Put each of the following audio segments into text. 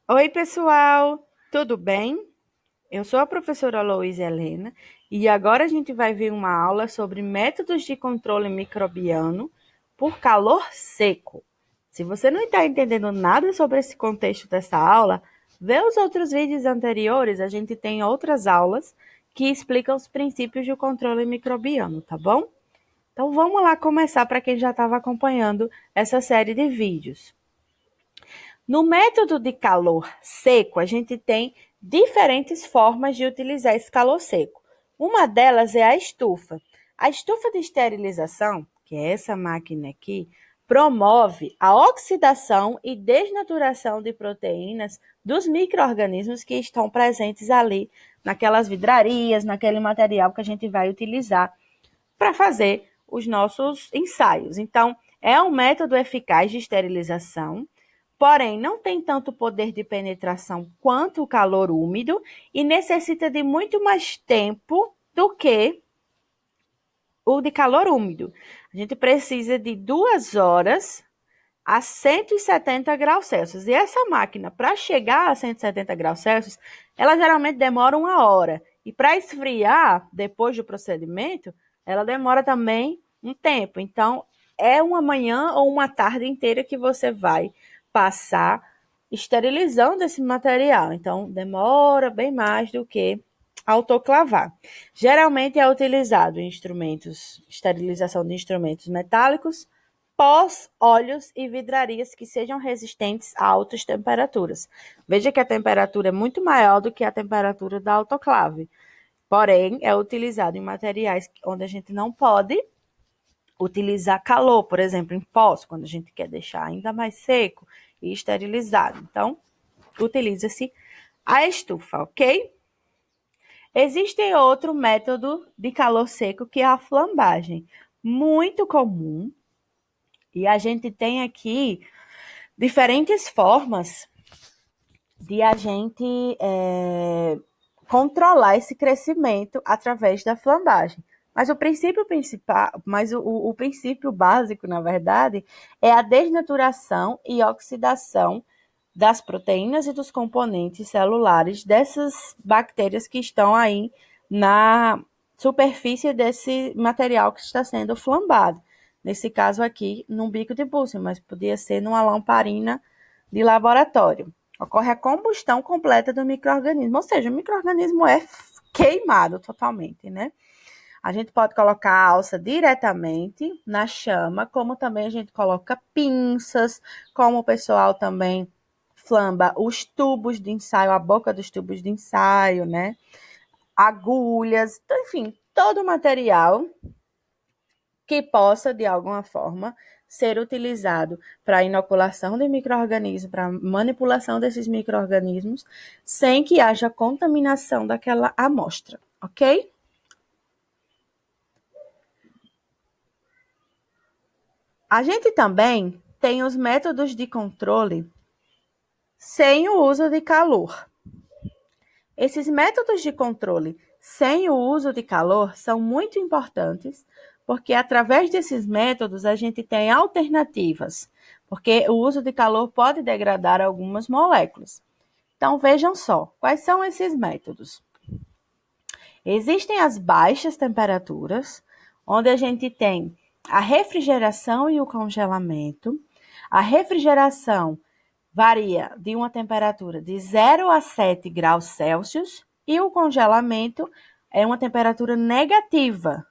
Oi, pessoal, tudo bem? Eu sou a professora Aloísa Helena e agora a gente vai ver uma aula sobre métodos de controle microbiano por calor seco. Se você não está entendendo nada sobre esse contexto dessa aula, vê os outros vídeos anteriores, a gente tem outras aulas que explicam os princípios do controle microbiano, tá bom? Então vamos lá começar para quem já estava acompanhando essa série de vídeos. No método de calor seco, a gente tem diferentes formas de utilizar esse calor seco. Uma delas é a estufa. A estufa de esterilização, que é essa máquina aqui, promove a oxidação e desnaturação de proteínas dos micro-organismos que estão presentes ali naquelas vidrarias, naquele material que a gente vai utilizar para fazer os nossos ensaios. Então, é um método eficaz de esterilização, porém não tem tanto poder de penetração quanto o calor úmido e necessita de muito mais tempo do que o de calor úmido. A gente precisa de 2 horas a 170 graus Celsius. E essa máquina, para chegar a 170 graus Celsius, ela geralmente demora 1 hora. E para esfriar, depois do procedimento, ela demora também um tempo. Então, é uma manhã ou uma tarde inteira que você vai passar esterilizando esse material. Então, demora bem mais do que autoclavar. Geralmente é utilizado em instrumentos, esterilização de instrumentos metálicos, pós, óleos e vidrarias que sejam resistentes a altas temperaturas. Veja que a temperatura é muito maior do que a temperatura da autoclave. Porém, é utilizado em materiais onde a gente não pode utilizar calor, por exemplo, em pós, quando a gente quer deixar ainda mais seco e esterilizado. Então, utiliza-se a estufa, ok? Existe outro método de calor seco que é a flambagem, muito comum, e a gente tem aqui diferentes formas de a gente controlar esse crescimento através da flambagem. Mas o princípio principal, o princípio básico, na verdade, é a desnaturação e oxidação das proteínas e dos componentes celulares dessas bactérias que estão aí na superfície desse material que está sendo flambado. Nesse caso aqui, num bico de búzio, mas podia ser numa lamparina de laboratório. Ocorre a combustão completa do micro-organismo, ou seja, o micro-organismo é queimado totalmente, né? A gente pode colocar a alça diretamente na chama, como também a gente coloca pinças, como o pessoal também flamba os tubos de ensaio, a boca dos tubos de ensaio, né? Agulhas, enfim, todo o material que possa, de alguma forma, ser utilizado para inoculação de micro-organismos, para manipulação desses micro-organismos, sem que haja contaminação daquela amostra, ok? A gente também tem os métodos de controle sem o uso de calor. Esses métodos de controle sem o uso de calor são muito importantes, porque através desses métodos a gente tem alternativas, porque o uso de calor pode degradar algumas moléculas. Então vejam só, quais são esses métodos? Existem as baixas temperaturas, onde a gente tem a refrigeração e o congelamento. A refrigeração varia de uma temperatura de 0 a 7 graus Celsius e o congelamento é uma temperatura negativa,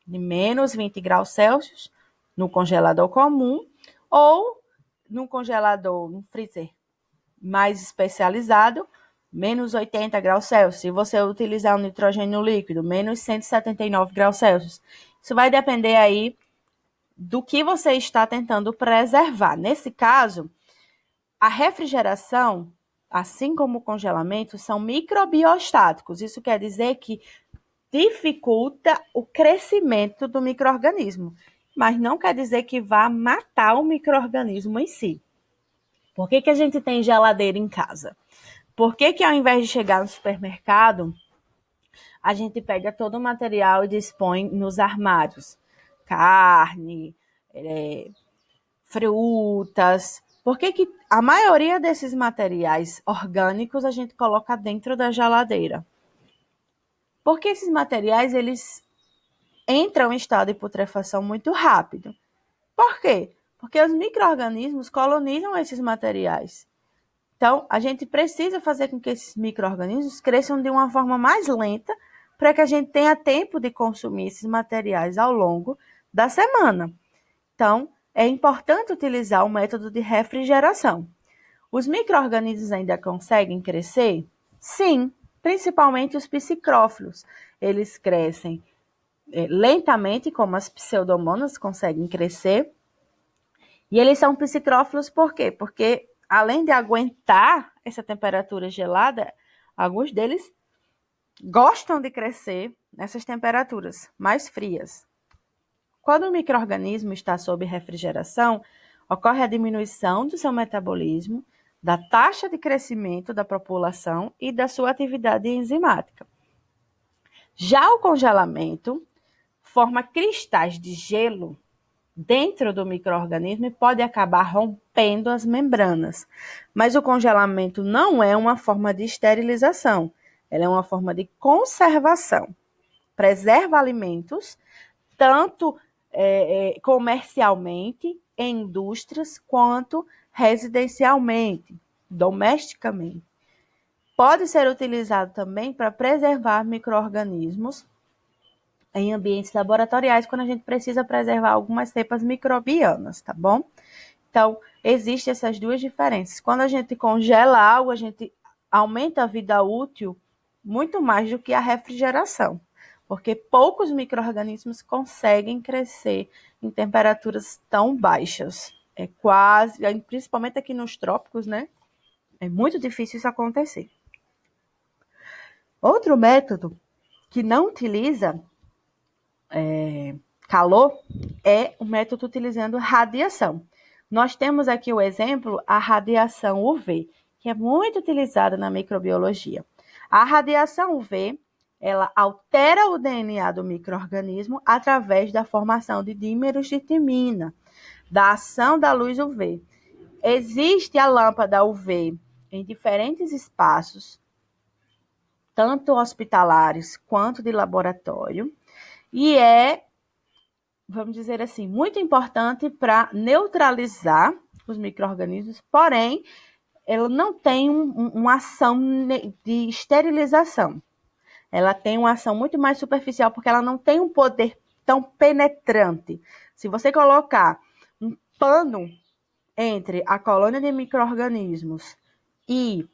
de menos 20 graus Celsius no congelador comum ou no congelador, no freezer mais especializado, menos 80 graus Celsius. Se você utilizar o nitrogênio líquido, menos 179 graus Celsius. Isso vai depender aí do que você está tentando preservar. Nesse caso, a refrigeração, assim como o congelamento, são microbiostáticos. Isso quer dizer que dificulta o crescimento do micro-organismo, mas não quer dizer que vá matar o micro-organismo em si. Por que a gente tem geladeira em casa? Por que ao invés de chegar no supermercado, a gente pega todo o material e dispõe nos armários? Carne, frutas. Por que a maioria desses materiais orgânicos a gente coloca dentro da geladeira? Porque esses materiais, eles entram em estado de putrefação muito rápido. Por quê? Porque os micro-organismos colonizam esses materiais. Então, a gente precisa fazer com que esses micro-organismos cresçam de uma forma mais lenta para que a gente tenha tempo de consumir esses materiais ao longo da semana. Então, é importante utilizar o método de refrigeração. Os micro-organismos ainda conseguem crescer? Sim, principalmente os psicrófilos. Eles crescem lentamente, como as pseudomonas conseguem crescer. E eles são psicrófilos por quê? Porque, além de aguentar essa temperatura gelada, alguns deles gostam de crescer nessas temperaturas mais frias. Quando o micro-organismo está sob refrigeração, ocorre a diminuição do seu metabolismo, da taxa de crescimento da população e da sua atividade enzimática. Já o congelamento forma cristais de gelo dentro do micro-organismo e pode acabar rompendo as membranas. Mas o congelamento não é uma forma de esterilização, ela é uma forma de conservação. Preserva alimentos, tanto comercialmente, em indústrias, quanto residencialmente, domesticamente. Pode ser utilizado também para preservar micro-organismos em ambientes laboratoriais, quando a gente precisa preservar algumas cepas microbianas, tá bom? Então, existem essas duas diferenças. Quando a gente congela algo, a gente aumenta a vida útil muito mais do que a refrigeração, porque poucos micro-organismos conseguem crescer em temperaturas tão baixas. É quase, principalmente aqui nos trópicos, né? É muito difícil isso acontecer. Outro método que não utiliza calor é o método utilizando radiação. Nós temos aqui o exemplo, a radiação UV, que é muito utilizada na microbiologia. A radiação UV, ela altera o DNA do micro-organismo através da formação de dímeros de timina, da ação da luz UV. Existe a lâmpada UV em diferentes espaços, tanto hospitalares quanto de laboratório, e vamos dizer assim, muito importante para neutralizar os micro-organismos, porém, ela não tem uma ação de esterilização. Ela tem uma ação muito mais superficial, porque ela não tem um poder tão penetrante. Se você colocar um pano entre a colônia de micro-organismos e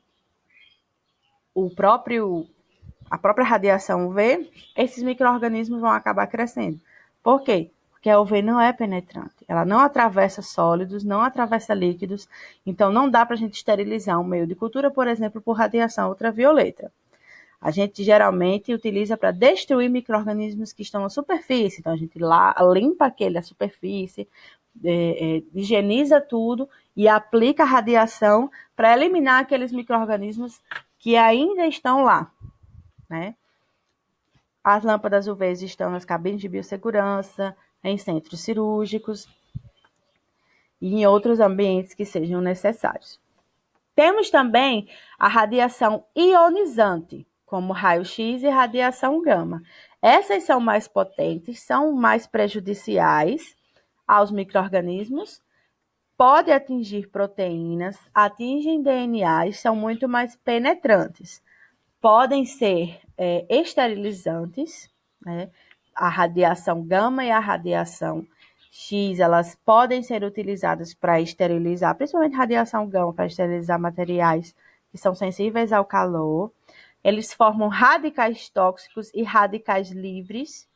a própria radiação UV, esses micro-organismos vão acabar crescendo. Por quê? Porque a UV não é penetrante. Ela não atravessa sólidos, não atravessa líquidos. Então, não dá para a gente esterilizar um meio de cultura, por exemplo, por radiação ultravioleta. A gente geralmente utiliza para destruir micro-organismos que estão na superfície. Então, a gente limpa a superfície, higieniza tudo e aplica a radiação para eliminar aqueles micro-organismos que ainda estão lá, né? As lâmpadas UV estão nas cabines de biossegurança, em centros cirúrgicos e em outros ambientes que sejam necessários. Temos também a radiação ionizante, como raio-x e radiação gama. Essas são mais potentes, são mais prejudiciais aos micro-organismos, pode atingir proteínas, atingem DNA e são muito mais penetrantes. Podem ser esterilizantes, né? A radiação gama e a radiação X, elas podem ser utilizadas para esterilizar, principalmente radiação gama, para esterilizar materiais que são sensíveis ao calor. Eles formam radicais tóxicos e radicais livres,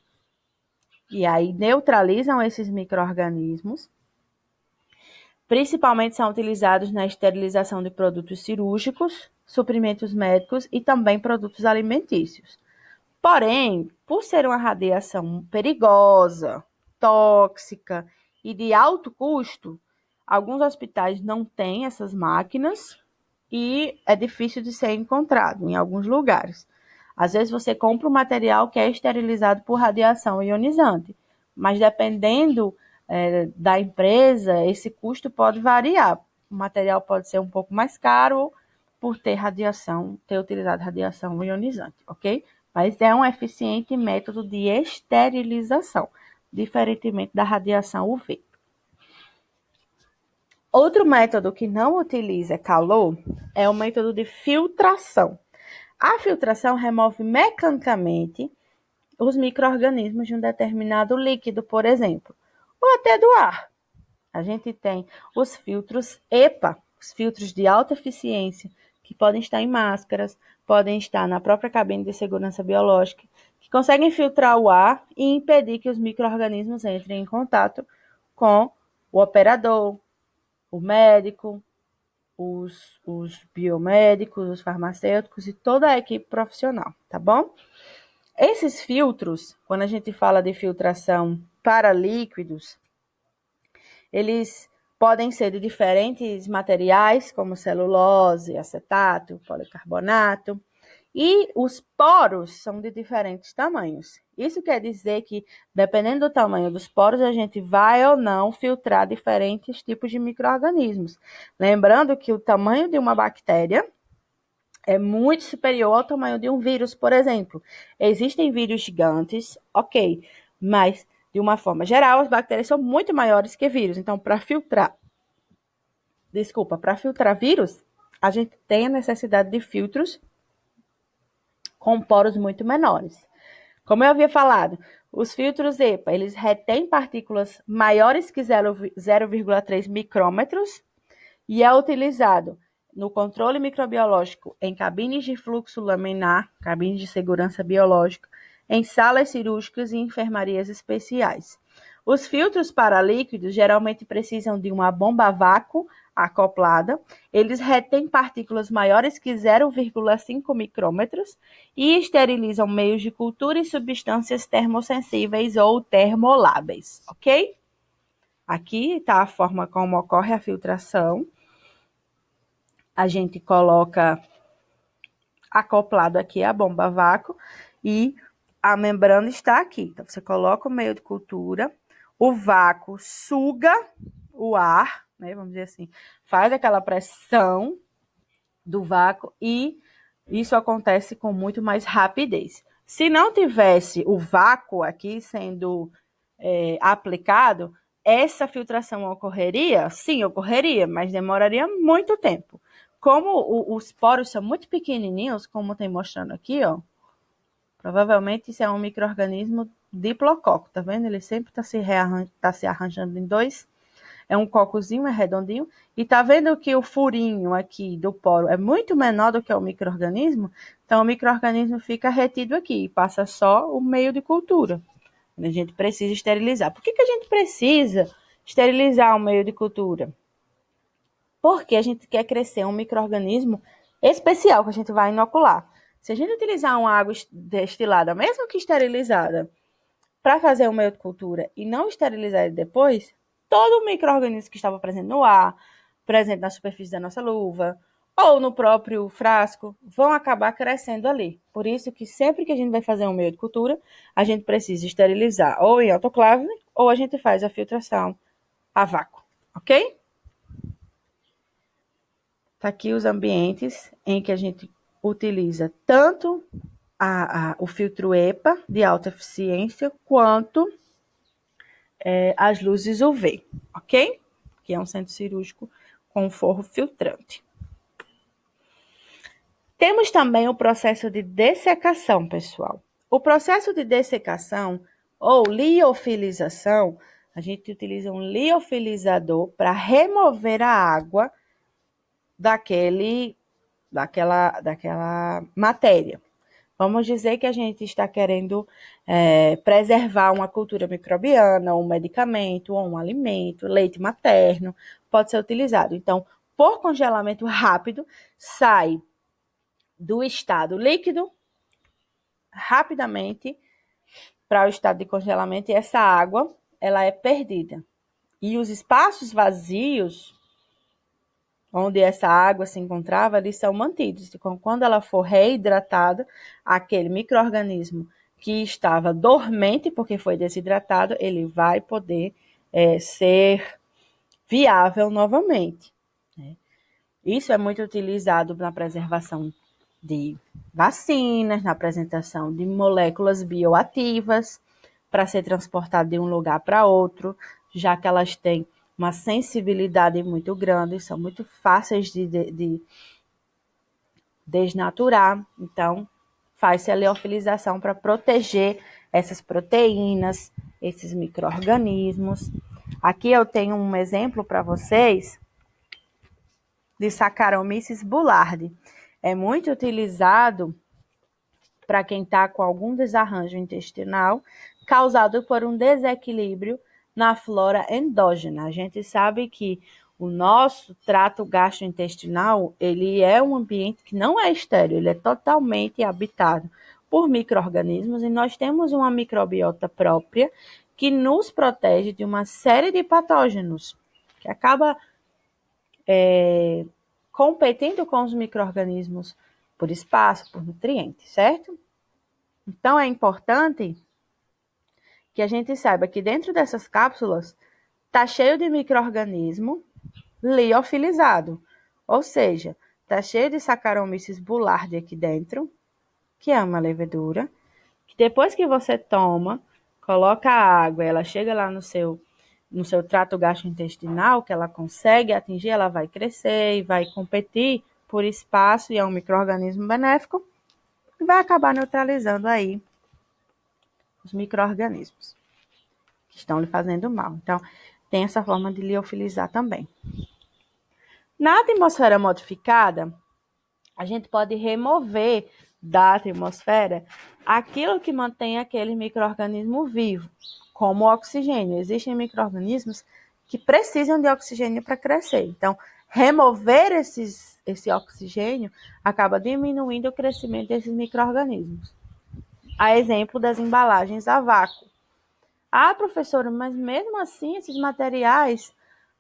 e aí neutralizam esses micro-organismos. Principalmente são utilizados na esterilização de produtos cirúrgicos, suprimentos médicos e também produtos alimentícios. Porém, por ser uma radiação perigosa, tóxica e de alto custo, alguns hospitais não têm essas máquinas e é difícil de ser encontrado em alguns lugares. Às vezes você compra um material que é esterilizado por radiação ionizante, mas dependendo da empresa, esse custo pode variar. o material pode ser um pouco mais caro por ter utilizado radiação ionizante, ok? Mas é um eficiente método de esterilização, diferentemente da radiação UV. Outro método que não utiliza calor é o método de filtração. A filtração remove mecanicamente os micro-organismos de um determinado líquido, por exemplo, ou até do ar. A gente tem os filtros EPA, os filtros de alta eficiência, que podem estar em máscaras, podem estar na própria cabine de segurança biológica, que conseguem filtrar o ar e impedir que os micro-organismos entrem em contato com o operador, o médico, os biomédicos, os farmacêuticos e toda a equipe profissional, tá bom? Esses filtros, quando a gente fala de filtração para líquidos, eles podem ser de diferentes materiais, como celulose, acetato, policarbonato, e os poros são de diferentes tamanhos. Isso quer dizer que, dependendo do tamanho dos poros, a gente vai ou não filtrar diferentes tipos de micro-organismos. Lembrando que o tamanho de uma bactéria é muito superior ao tamanho de um vírus, por exemplo. Existem vírus gigantes, ok, mas, de uma forma geral, as bactérias são muito maiores que vírus. Então, para filtrar vírus, a gente tem a necessidade de filtros com poros muito menores. Como eu havia falado, os filtros EPA, eles retêm partículas maiores que 0,3 micrômetros e é utilizado no controle microbiológico em cabines de fluxo laminar, cabines de segurança biológica, em salas cirúrgicas e enfermarias especiais. Os filtros para líquidos geralmente precisam de uma bomba a vácuo acoplada. Eles retêm partículas maiores que 0,5 micrômetros e esterilizam meios de cultura e substâncias termossensíveis ou termoláveis, ok? Aqui está a forma como ocorre a filtração. A gente coloca acoplado aqui a bomba a vácuo e a membrana está aqui. Então, você coloca o meio de cultura, o vácuo suga o ar, né, vamos dizer assim, faz aquela pressão do vácuo e isso acontece com muito mais rapidez. Se não tivesse o vácuo aqui sendo aplicado, essa filtração ocorreria? Sim, ocorreria, mas demoraria muito tempo. Como os poros são muito pequenininhos, como tem mostrando aqui, ó, provavelmente isso é um micro-organismo diplococo, tá vendo? Ele sempre está se arranjando em dois. É um cocozinho, é redondinho. E tá vendo que o furinho aqui do poro é muito menor do que o micro-organismo? Então, o micro-organismo fica retido aqui e passa só o meio de cultura. A gente precisa esterilizar. Por que a gente precisa esterilizar o meio de cultura? Porque a gente quer crescer um micro-organismo especial que a gente vai inocular. Se a gente utilizar uma água destilada, mesmo que esterilizada, para fazer o meio de cultura e não esterilizar ele depois, todo o micro-organismo que estava presente no ar, presente na superfície da nossa luva, ou no próprio frasco, vão acabar crescendo ali. Por isso que sempre que a gente vai fazer um meio de cultura, a gente precisa esterilizar ou em autoclave, ou a gente faz a filtração a vácuo, ok? Tá aqui os ambientes em que a gente utiliza tanto o filtro EPA de alta eficiência, quanto as luzes UV, ok? Que é um centro cirúrgico com forro filtrante. Temos também o processo de dessecação, pessoal. O processo de dessecação ou liofilização, a gente utiliza um liofilizador para remover a água daquela matéria. Vamos dizer que a gente está querendo preservar uma cultura microbiana, um medicamento, ou um alimento, leite materno, pode ser utilizado. Então, por congelamento rápido, sai do estado líquido rapidamente para o estado de congelamento e essa água ela é perdida. E os espaços vazios onde essa água se encontrava, eles são mantidos. Então, quando ela for reidratada, aquele micro-organismo que estava dormente, porque foi desidratado, ele vai poder ser viável novamente. Isso é muito utilizado na preservação de vacinas, na apresentação de moléculas bioativas, para ser transportado de um lugar para outro, já que elas têm uma sensibilidade muito grande, são muito fáceis de desnaturar. Então, faz-se a liofilização para proteger essas proteínas, esses micro-organismos. Aqui eu tenho um exemplo para vocês de Saccharomyces boulardii. É muito utilizado para quem está com algum desarranjo intestinal causado por um desequilíbrio na flora endógena. A gente sabe que o nosso trato gastrointestinal, ele é um ambiente que não é estéril, ele é totalmente habitado por micro-organismos e nós temos uma microbiota própria que nos protege de uma série de patógenos, que acaba competindo com os micro-organismos por espaço, por nutrientes, certo? Então, é importante que a gente saiba que dentro dessas cápsulas está cheio de micro-organismo liofilizado, ou seja, está cheio de Saccharomyces boulardii aqui dentro, que é uma levedura, que depois que você toma, coloca a água, ela chega lá no seu trato gastrointestinal, que ela consegue atingir, ela vai crescer e vai competir por espaço e é um micro-organismo benéfico e vai acabar neutralizando aí os micro-organismos que estão lhe fazendo mal. Então, tem essa forma de liofilizar também. Na atmosfera modificada, a gente pode remover da atmosfera aquilo que mantém aquele micro-organismo vivo, como o oxigênio. Existem micro-organismos que precisam de oxigênio para crescer. Então, remover esse oxigênio acaba diminuindo o crescimento desses micro-organismos. A exemplo das embalagens a vácuo. Ah, professora, mas mesmo assim esses materiais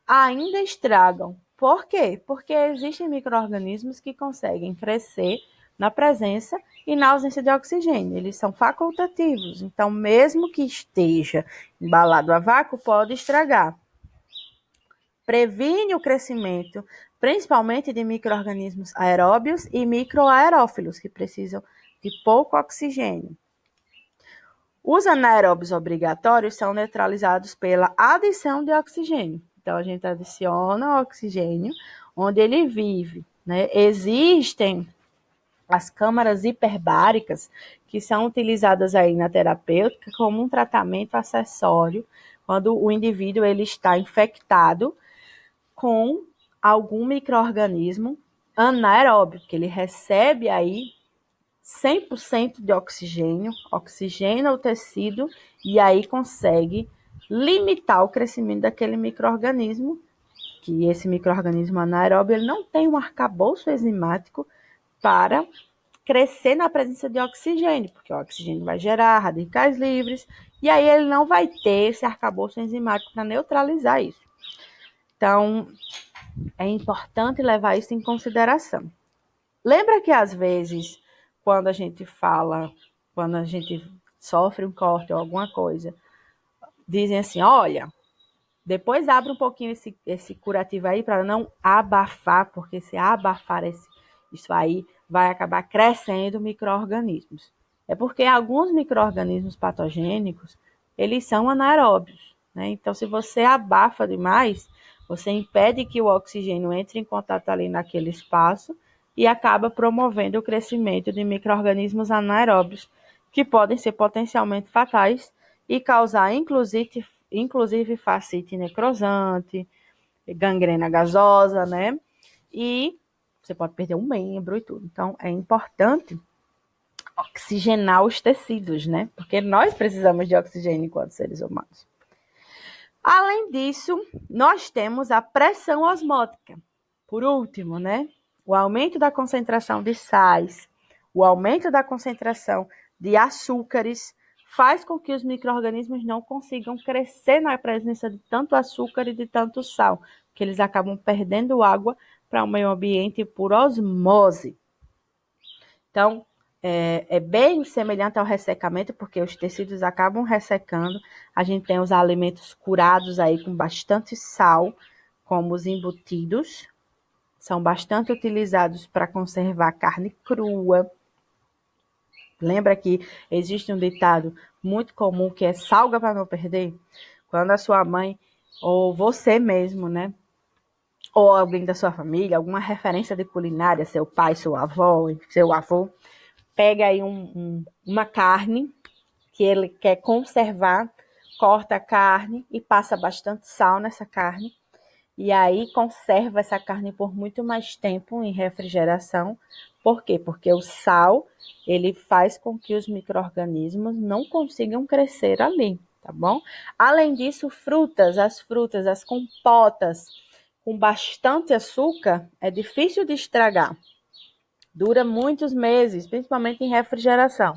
ainda estragam. Por quê? Porque existem micro-organismos que conseguem crescer na presença e na ausência de oxigênio. Eles são facultativos, então mesmo que esteja embalado a vácuo, pode estragar. Previne o crescimento, principalmente de micro-organismos aeróbios e microaerófilos, que precisam de pouco oxigênio. Os anaeróbios obrigatórios são neutralizados pela adição de oxigênio. Então, a gente adiciona oxigênio onde ele vive, né? Existem as câmaras hiperbáricas, que são utilizadas aí na terapêutica como um tratamento acessório, quando o indivíduo ele está infectado com algum micro-organismo anaeróbio, que ele recebe aí 100% de oxigênio, oxigena o tecido e aí consegue limitar o crescimento daquele micro-organismo, que esse micro-organismo anaeróbio ele não tem um arcabouço enzimático para crescer na presença de oxigênio, porque o oxigênio vai gerar radicais livres e aí ele não vai ter esse arcabouço enzimático para neutralizar isso. Então, é importante levar isso em consideração. Lembra que às vezes quando a gente sofre um corte ou alguma coisa, dizem assim, olha, depois abre um pouquinho esse curativo aí para não abafar, porque se abafar isso aí, vai acabar crescendo micro-organismos. É porque alguns micro-organismos patogênicos, eles são anaeróbios, né? Então, se você abafa demais, você impede que o oxigênio entre em contato ali naquele espaço e acaba promovendo o crescimento de micro-organismos anaeróbios, que podem ser potencialmente fatais e causar, inclusive fascite necrosante, gangrena gasosa, né? E você pode perder um membro e tudo. Então, é importante oxigenar os tecidos, né? Porque nós precisamos de oxigênio enquanto seres humanos. Além disso, nós temos a pressão osmótica. Por último, né? O aumento da concentração de sais, o aumento da concentração de açúcares, faz com que os micro-organismos não consigam crescer na presença de tanto açúcar e de tanto sal, que eles acabam perdendo água para o meio ambiente por osmose. Então, é bem semelhante ao ressecamento, porque os tecidos acabam ressecando. A gente tem os alimentos curados aí com bastante sal, como os embutidos, são bastante utilizados para conservar carne crua. Lembra que existe um ditado muito comum que é salga para não perder? Quando a sua mãe ou você mesmo, né? Ou alguém da sua família, alguma referência de culinária, seu pai, sua avó, seu avô, pega aí uma carne que ele quer conservar, corta a carne e passa bastante sal nessa carne. E aí conserva essa carne por muito mais tempo em refrigeração. Por quê? Porque o sal, ele faz com que os micro-organismos não consigam crescer ali, tá bom? Além disso, as frutas, as compotas com bastante açúcar, é difícil de estragar. Dura muitos meses, principalmente em refrigeração.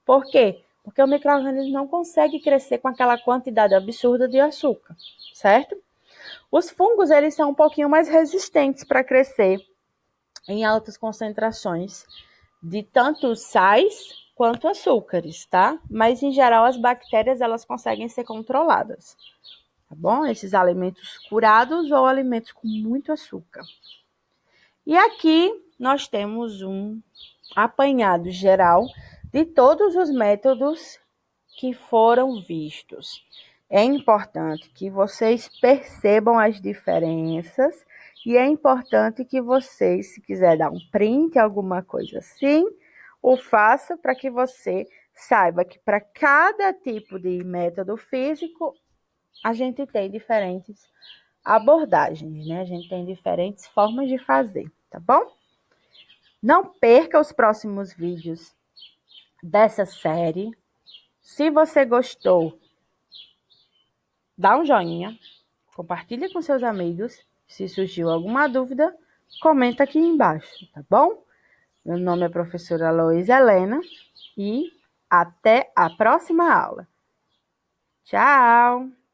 Por quê? Porque o micro-organismo não consegue crescer com aquela quantidade absurda de açúcar, certo? Os fungos, eles são um pouquinho mais resistentes para crescer em altas concentrações de tanto sais quanto açúcares, tá? Mas, em geral, as bactérias, elas conseguem ser controladas, tá bom? Esses alimentos curados ou alimentos com muito açúcar. E aqui nós temos um apanhado geral de todos os métodos que foram vistos. É importante que vocês percebam as diferenças e é importante que vocês, se quiser dar um print, alguma coisa assim, o faça para que você saiba que para cada tipo de método físico, a gente tem diferentes abordagens, né? A gente tem diferentes formas de fazer, tá bom? Não perca os próximos vídeos dessa série. Se você gostou, dá um joinha, compartilha com seus amigos. Se surgiu alguma dúvida, comenta aqui embaixo, tá bom? Meu nome é professora Lois Helena e até a próxima aula. Tchau!